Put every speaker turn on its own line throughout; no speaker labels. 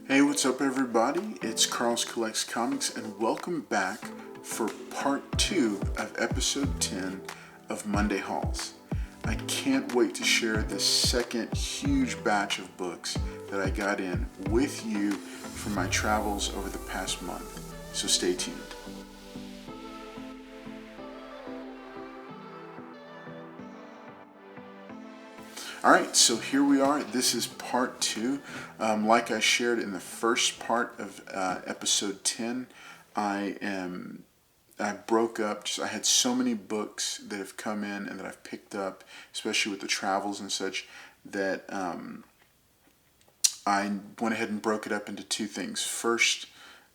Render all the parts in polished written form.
Hey, what's up everybody? It's Carl's Collects Comics and welcome back for part 2 of episode 10 of Monday Hauls. I can't wait to share this second huge batch of books that I got in with you from my travels over the past month, so stay tuned. Alright, so here we are. This is part 2. Like I shared in the first part of episode 10, I broke up. I had so many books that have come in and that I've picked up, especially with the travels and such, that I went ahead and broke it up into two things. First,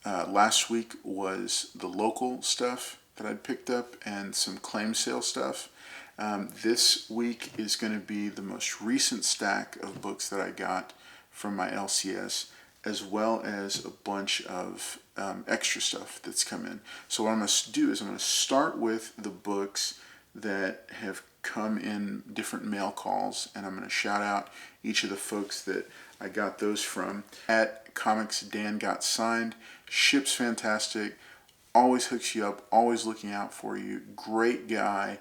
last week was the local stuff that I'd picked up and some claim sale stuff. This week is going to be the most recent stack of books that I got from my LCS, as well as a bunch of extra stuff that's come in. So what I'm going to do is I'm going to start with the books that have come in different mail calls, and I'm going to shout out each of the folks that I got those from. At Comics Dan Got Signed, ships fantastic, always hooks you up, always looking out for you, great guy.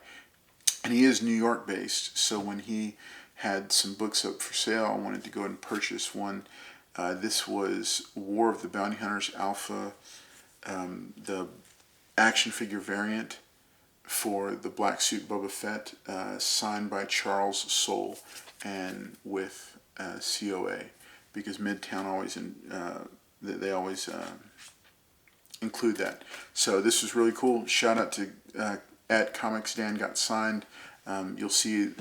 And he is New York based, so when he had some books up for sale, I wanted to go ahead and purchase one. This was War of the Bounty Hunters Alpha, the action figure variant for the Black Suit Boba Fett, signed by Charles Soule and with COA, because Midtown always they always include that. So this was really cool. Shout out to at Comics Dan Got Signed. You'll see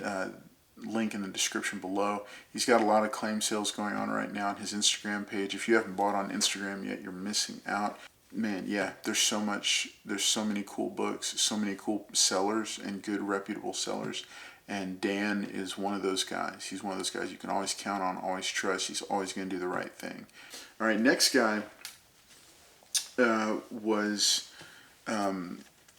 link in the description below. He's got a lot of claim sales going on right now on his Instagram page. If you haven't bought on Instagram yet, you're missing out. Man, yeah, there's so many cool books, so many cool sellers and good reputable sellers. And Dan is one of those guys. He's one of those guys you can always count on, always trust. He's always going to do the right thing. All right, next guy was...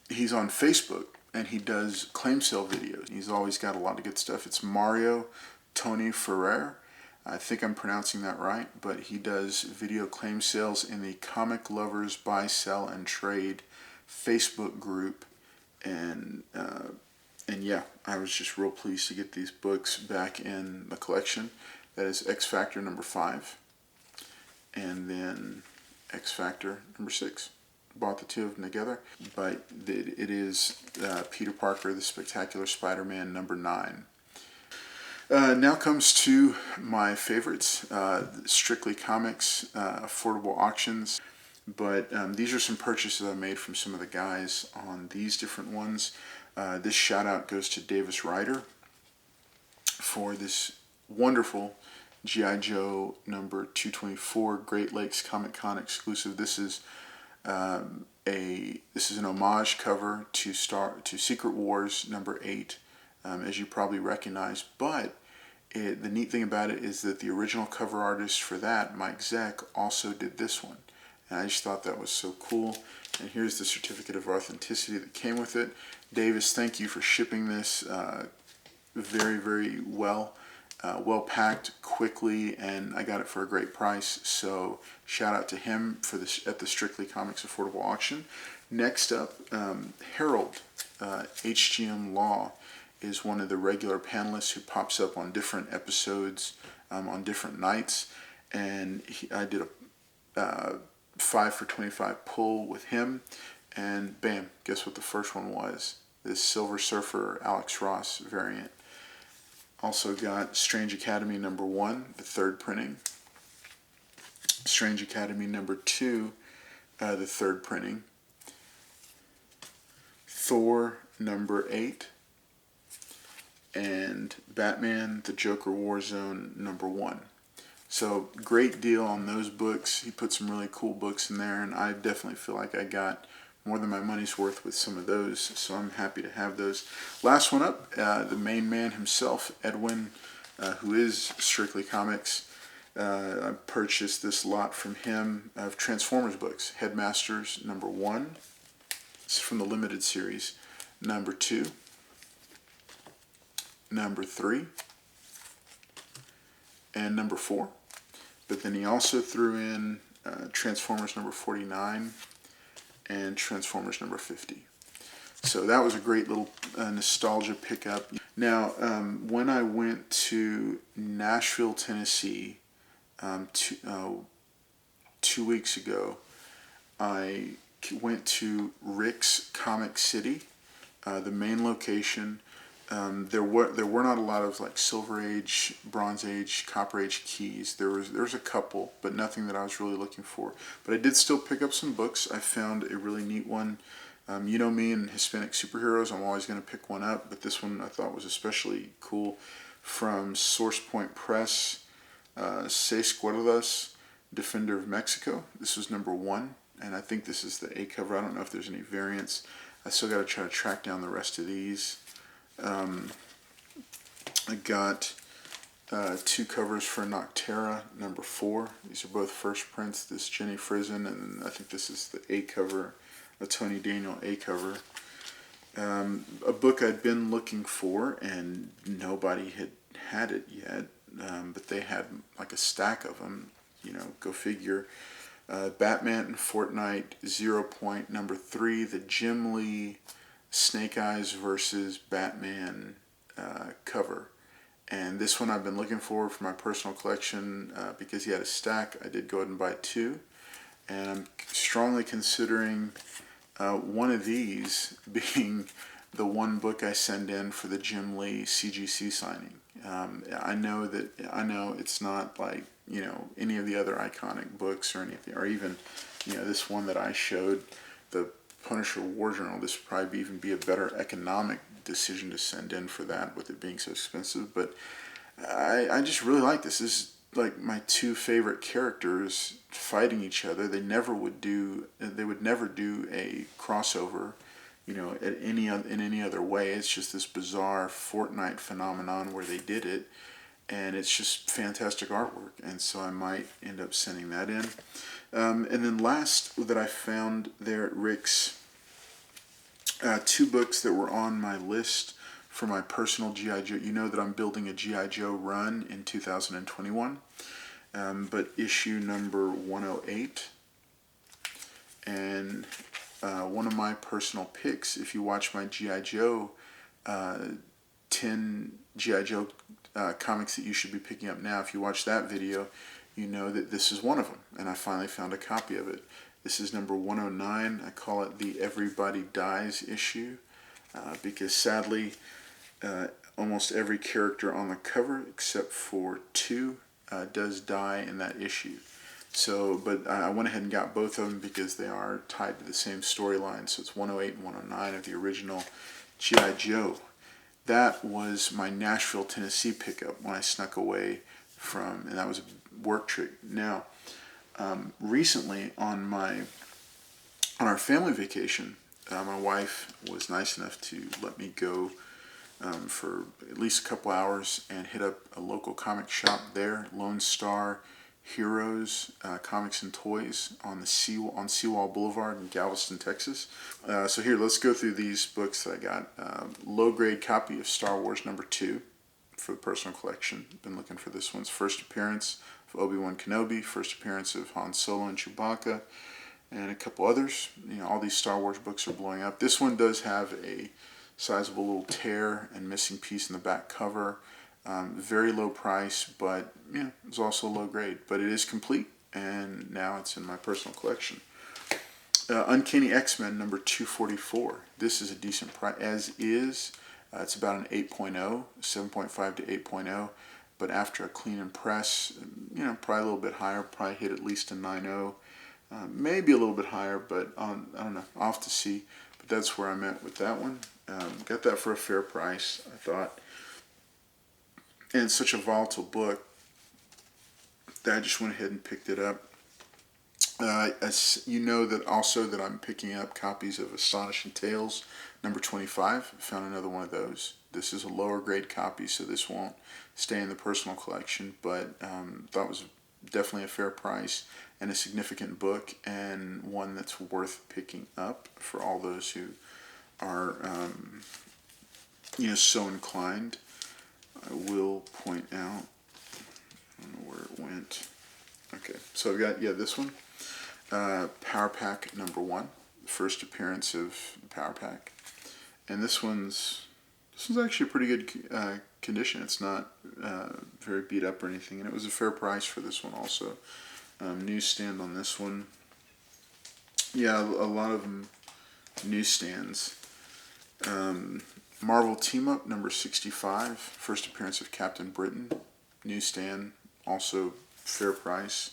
he's on Facebook and he does claim sale videos. He's always got a lot of good stuff. It's Mario Tony Ferrer. I think I'm pronouncing that right, but he does video claim sales in the Comic Lovers Buy, Sell, and Trade Facebook group. And yeah, I was just real pleased to get these books back in the collection. That is X Factor number 5 and then X Factor number 6. Bought the two of them together, but it is Peter Parker, the Spectacular Spider-Man number 9. Now comes to my favorites, Strictly Comix, affordable auctions, but these are some purchases I made from some of the guys on these different ones. This shout out goes to Davis Ryder for this wonderful G.I. Joe number 224 Great Lakes Comic Con exclusive. This is an homage cover to Secret Wars number 8, as you probably recognize. But the neat thing about it is that the original cover artist for that, Mike Zeck, also did this one, and I just thought that was so cool. And here's the certificate of authenticity that came with it. Davis, thank you for shipping this very, very well. Well packed, quickly, and I got it for a great price. So shout out to him for this at the Strictly Comix affordable auction. Next up, Harold, HGM Law, is one of the regular panelists who pops up on different episodes on different nights, and I did a 5 for $25 pull with him, and bam! Guess what the first one was? This Silver Surfer Alex Ross variant. Also got Strange Academy number 1, the 3rd printing. Strange Academy number 2, the 3rd printing. Thor number 8. And Batman, the Joker Warzone number 1. So great deal on those books. He put some really cool books in there, and I definitely feel like I got more than my money's worth with some of those, so I'm happy to have those. Last one up, the main man himself, Edwin, who is Strictly Comix. I purchased this lot from him of Transformers books. Headmasters number 1. This is from the limited series. Number 2. Number 3. And number 4. but then he also threw in Transformers number 49 and Transformers number 50. So that was a great little nostalgia pickup. Now, when I went to Nashville, Tennessee, 2 weeks ago, I went to Rick's Comic City, the main location. There were not a lot of like Silver Age, Bronze Age, Copper Age keys. There was a couple, but nothing that I was really looking for. But I did still pick up some books. I found a really neat one. You know me and Hispanic superheroes, I'm always going to pick one up, but this one I thought was especially cool. From Source Point Press, Seis Cuerdas, Defender of Mexico. This was number 1, and I think this is the A cover. I don't know if there's any variants. I still got to try to track down the rest of these. I got 2 covers for Noctera, number 4. These are both first prints. This Jenny Frison, and I think this is the A cover, a Tony Daniel A cover. A book I'd been looking for, and nobody had it yet, but they had like a stack of them. You know, go figure. Batman and Fortnite 0 Point number 3, the Jim Lee Snake Eyes versus Batman cover. And this one I've been looking for my personal collection because he had a stack. I did go ahead and buy 2. And I'm strongly considering one of these being the one book I send in for the Jim Lee CGC signing. I know it's not like, you know, any of the other iconic books or anything, or even, you know, this one that I showed, the Punisher War Journal. This would probably even be a better economic decision to send in for that, with it being so expensive. But I just really like this. This is like my 2 favorite characters fighting each other. They would never do a crossover, you know, in any other way. It's just this bizarre Fortnite phenomenon where they did it, and it's just fantastic artwork. And so I might end up sending that in. And then last that I found there at Rick's, 2 books that were on my list for my personal G.I. Joe. You know that I'm building a G.I. Joe run in 2021, but issue number 108, and one of my personal picks, if you watch my G.I. Joe 10 G.I. Joe comics that you should be picking up now, if you watch that video, you know that this is one of them, and I finally found a copy of it. This is number 109. I call it the Everybody Dies issue because sadly almost every character on the cover except for 2 does die in that issue. So, but I went ahead and got both of them because they are tied to the same storyline. So it's 108 and 109 of the original G.I. Joe. That was my Nashville, Tennessee pickup when I snuck away from, and that was a work trick. Now, recently on our family vacation, my wife was nice enough to let me go for at least a couple hours and hit up a local comic shop there, Lone Star Heroes Comics and Toys on Seawall Boulevard in Galveston, Texas. So here, let's go through these books that I got. Low grade copy of Star Wars number 2 for the personal collection. Been looking for this one's first appearance of Obi-Wan Kenobi, first appearance of Han Solo and Chewbacca, and a couple others. You know, all these Star Wars books are blowing up. This one does have a sizable little tear and missing piece in the back cover. Very low price, but yeah, it's also low grade. But it is complete, and now it's in my personal collection. Uncanny X-Men number 244. This is a decent price, as is. It's about an 8.0, 7.5 to 8.0. But after a clean and press, you know, probably a little bit higher. Probably hit at least a 9.0. Maybe a little bit higher, but I don't know. I'll have to see. But that's where I'm at with that one. Got that for a fair price, I thought. And it's such a volatile book that I just went ahead and picked it up. As you know that also that I'm picking up copies of Astonishing Tales number 25. Found another one of those. This is a lower grade copy, so this won't stay in the personal collection, but thought it was definitely a fair price and a significant book, and one that's worth picking up for all those who are so inclined. I will point out, I don't know where it went. Okay, so I've got, this one. Power Pack number 1. The first appearance of the Power Pack. And this one's actually a pretty good condition. It's not very beat up or anything. And it was a fair price for this one also. Newsstand on this one. Yeah, a lot of them newsstands. Marvel Team Up number 65, first appearance of Captain Britain, newsstand, also fair price.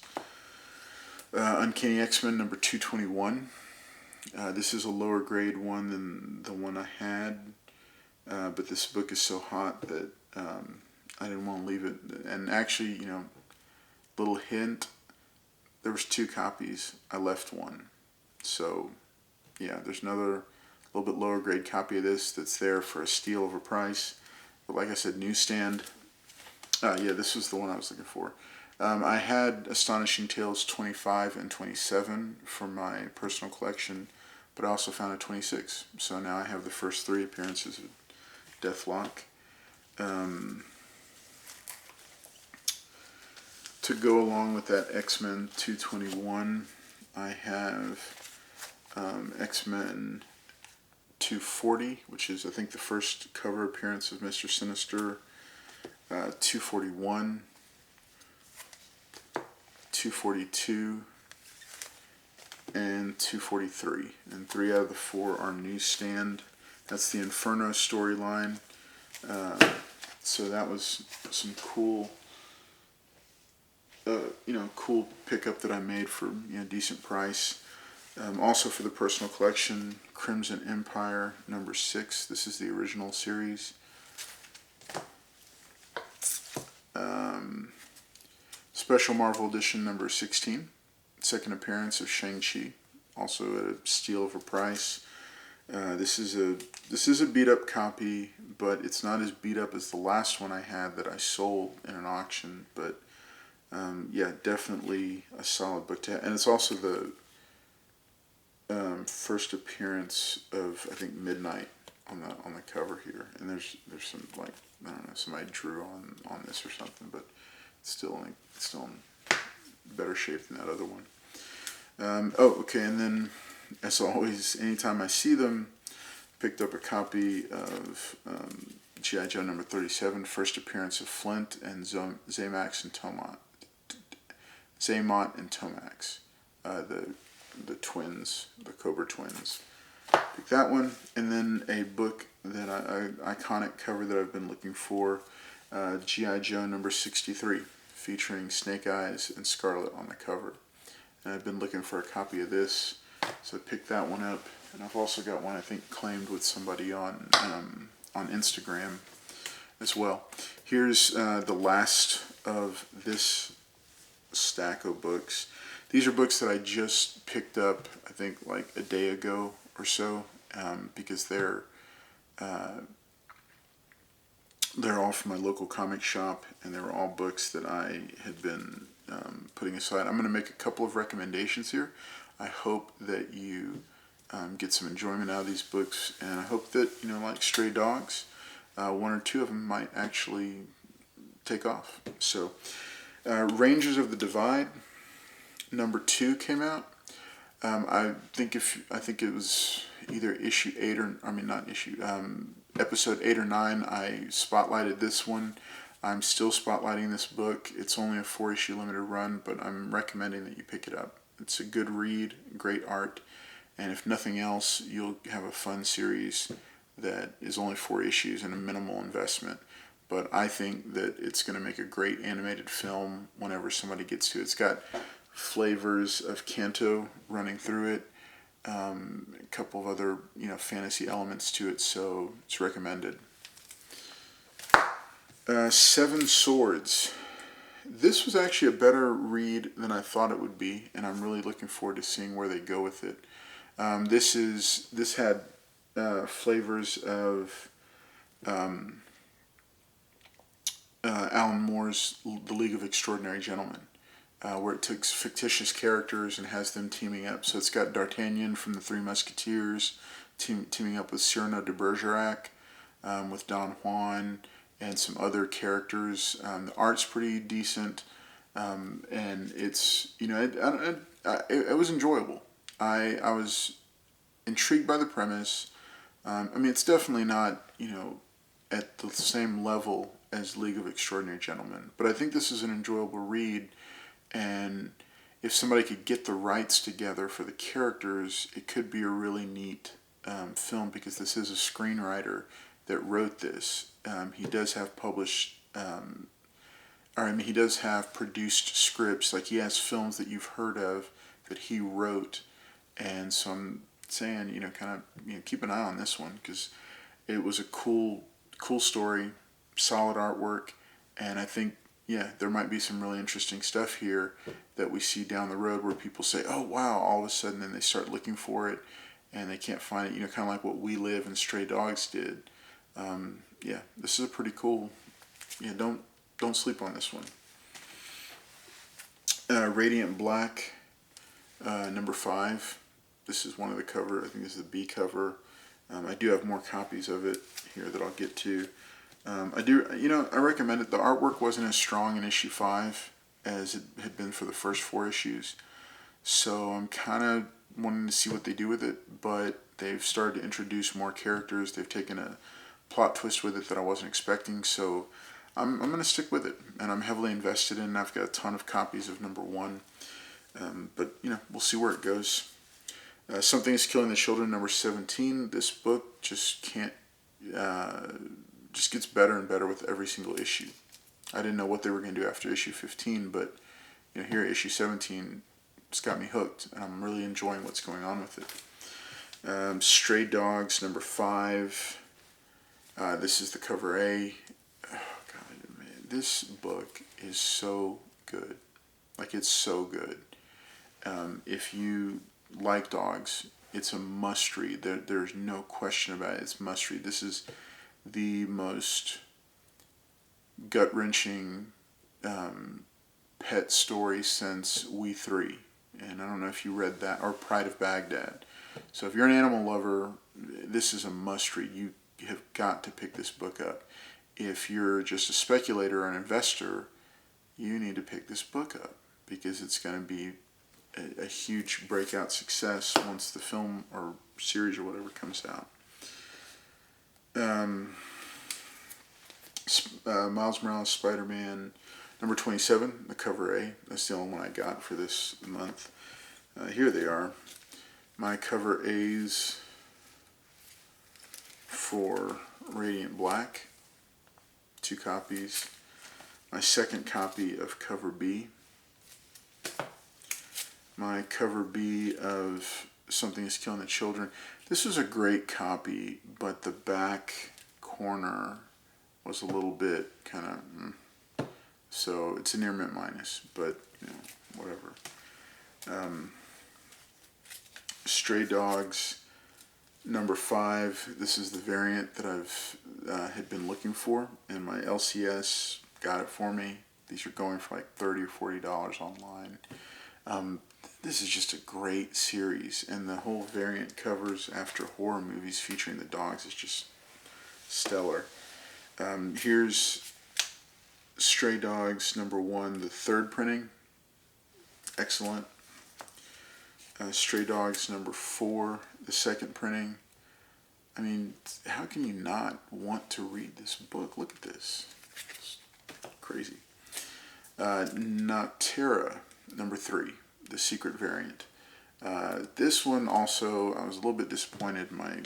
Uncanny X-Men number 221. This is a lower grade one than the one I had, but this book is so hot that I didn't want to leave it. And actually, little hint, there was 2 copies. I left one. So, yeah, there's another little bit lower grade copy of this that's there for a steal of a price. But like I said, newsstand. Yeah, this was the one I was looking for. I had Astonishing Tales 25 and 27 for my personal collection, but I also found a 26. So now I have the first 3 appearances of Deathlock. To go along with that X-Men 221, I have X-Men 240, which is, I think, the first cover appearance of Mr. Sinister. 241, 242, and 243. And 3 out of the 4 are newsstand. That's the Inferno storyline. So that was some cool, cool pickup that I made for decent price. Also for the personal collection, Crimson Empire number 6. This is the original series. Special Marvel Edition number 16. Second appearance of Shang-Chi. Also at a steal of a price. This is a beat up copy, but it's not as beat up as the last one I had that I sold in an auction. But yeah, definitely a solid book to have. And it's also the first appearance of, I think, Midnight on the cover here. And there's some, like, I don't know, somebody drew on this or something, but it's still in better shape than that other one. Okay, and then, as always, anytime I see them, picked up a copy of G.I. Joe number 37, first appearance of Flint and Zamax and Zaymot and Tomax, the twins, the Cobra twins. Pick that one, and then a book that iconic cover that I've been looking for, G.I. Joe number 63, featuring Snake Eyes and Scarlet on the cover. And I've been looking for a copy of this, so I picked that one up. And I've also got one, I think, claimed with somebody on Instagram as well. Here's the last of this stack of books. These are books that I just picked up, I think, like a day ago or so, because they're all from my local comic shop, and they were all books that I had been putting aside. I'm going to make a couple of recommendations here. I hope that you get some enjoyment out of these books, and I hope that, like Stray Dogs, 1 or 2 of them might actually take off. So, Rangers of the Divide number 2 came out. I think it was either issue 8 or, episode 8 or 9. I spotlighted this one. I'm still spotlighting this book. It's only a 4-issue limited run, but I'm recommending that you pick it up. It's a good read, great art, and if nothing else, you'll have a fun series that is only 4 issues and a minimal investment. But I think that it's going to make a great animated film whenever somebody gets to it. It's got flavors of Kanto running through it, a couple of other fantasy elements to it, so it's recommended. 7 Swords. This was actually a better read than I thought it would be, and I'm really looking forward to seeing where they go with it. This had flavors of Alan Moore's The League of Extraordinary Gentlemen, where it takes fictitious characters and has them teaming up. So it's got D'Artagnan from the Three Musketeers teaming up with Cyrano de Bergerac, with Don Juan, and some other characters. The art's pretty decent. And it's, it was enjoyable. I was intrigued by the premise. I mean, it's definitely not, at the same level as League of Extraordinary Gentlemen, but I think this is an enjoyable read, and if somebody could get the rights together for the characters, it could be a really neat film, because this is a screenwriter that wrote this. He does have published, he does have produced scripts. Like, he has films that you've heard of that he wrote, and so I'm saying, keep an eye on this one, because it was a cool story, solid artwork, and I think, there might be some really interesting stuff here that we see down the road where people say, oh wow, all of a sudden, then they start looking for it and they can't find it, kind of like what We Live and Stray Dogs did. This is a pretty cool, don't sleep on this one. Radiant Black, number 5. This is one of the cover. I think this is the B cover. I do have more copies of it here that I'll get to. I recommend it. The artwork wasn't as strong in issue 5 as it had been for the first 4 issues. So I'm kind of wanting to see what they do with it, but they've started to introduce more characters. They've taken a plot twist with it that I wasn't expecting, so I'm going to stick with it, and I'm heavily invested in it. I've got a ton of copies of number 1, but we'll see where it goes. Something is Killing the Children, number 17. This book just gets better and better with every single issue. I didn't know what they were going to do after issue 15, but here at issue 17, it's got me hooked, and I'm really enjoying what's going on with it. Stray Dogs, number 5. This is the cover A. Oh, God, man, this book is so good. Like, it's so good. If you like dogs, it's a must read. There's no question about it. It's must read. This is the most gut-wrenching pet story since We Three. And I don't know if you read that, or Pride of Baghdad. So if you're an animal lover, this is a must read. You have got to pick this book up. If you're just a speculator or an investor, you need to pick this book up, because it's going to be a huge breakout success once the film or series or whatever comes out. Miles Morales Spider-Man, number 27, the cover A. That's the only one I got for this month. Here they are. My cover A's for Radiant Black, 2 copies. My second copy of cover B. My cover B of Something is Killing the Children. This was a great copy, but the back corner was a little bit kind of, so it's a near mint minus, but whatever. Stray Dogs, number 5. This is the variant that I've had been looking for, and my LCS got it for me. These are going for like $30 or $40 online. This is just a great series, and the whole variant covers after horror movies featuring the dogs is just stellar. Here's Stray Dogs, number 1, the 3rd printing. Excellent. Stray Dogs, number 4, the 2nd printing. I mean, how can you not want to read this book? Look at this. It's crazy. Noctera, number 3, the secret variant. This one also, I was a little bit disappointed in my,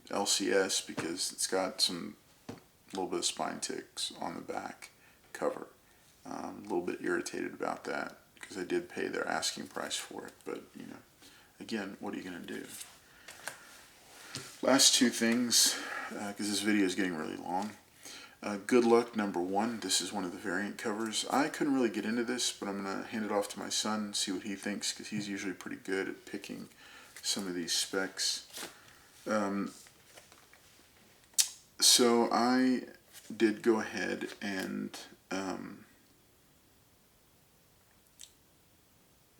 LCS, because it's got a little bit of spine ticks on the back cover. A little bit irritated about that, because I did pay their asking price for it. But, again, what are you going to do? Last 2 things, because this video is getting really long. Good Luck, number 1. This is one of the variant covers. I couldn't really get into this, but I'm going to hand it off to my son, see what he thinks, because he's usually pretty good at picking some of these specs. So I did go ahead and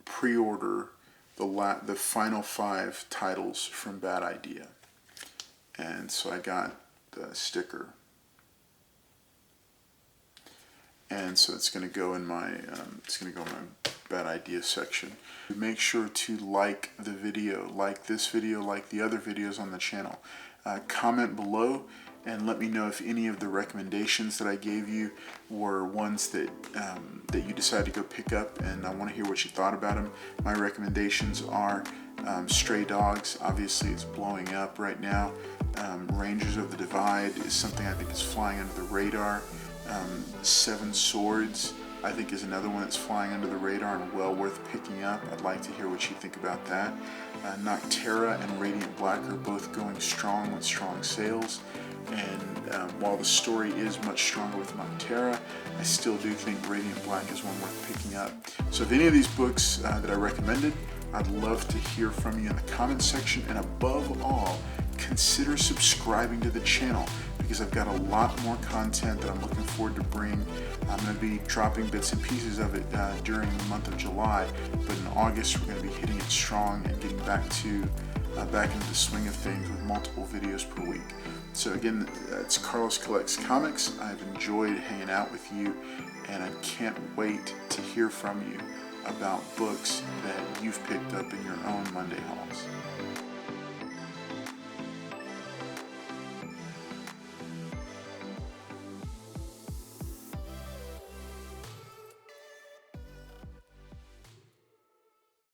pre-order the final 5 titles from Bad Idea. And so I got the sticker. and so it's going to go in my bad idea section. Make sure to like the video, like this video, like the other videos on the channel. Comment below and let me know if any of the recommendations that I gave you were ones that that you decided to go pick up, and I want to hear what you thought about them. My recommendations are Stray Dogs. Obviously it's blowing up right now. Rangers of the Divide is something I think is flying under the radar. Seven Swords I think is another one that's flying under the radar and well worth picking up. I'd like to hear what you think about that. Noctera and Radiant Black are both going strong with strong sales, and while the story is much stronger with Noctera, I still do think Radiant Black is one worth picking up. So if any of these books that I recommended, I'd love to hear from you in the comments section, and above all, consider subscribing to the channel, because I've got a lot more content that I'm looking forward to bring. I'm going to be dropping bits and pieces of it during the month of July, but in August we're going to be hitting it strong and getting back into the swing of things with multiple videos per week. So again, it's Carlos Collects Comics. I've enjoyed hanging out with you, and I can't wait to hear from you about books that you've picked up in your own Monday hauls.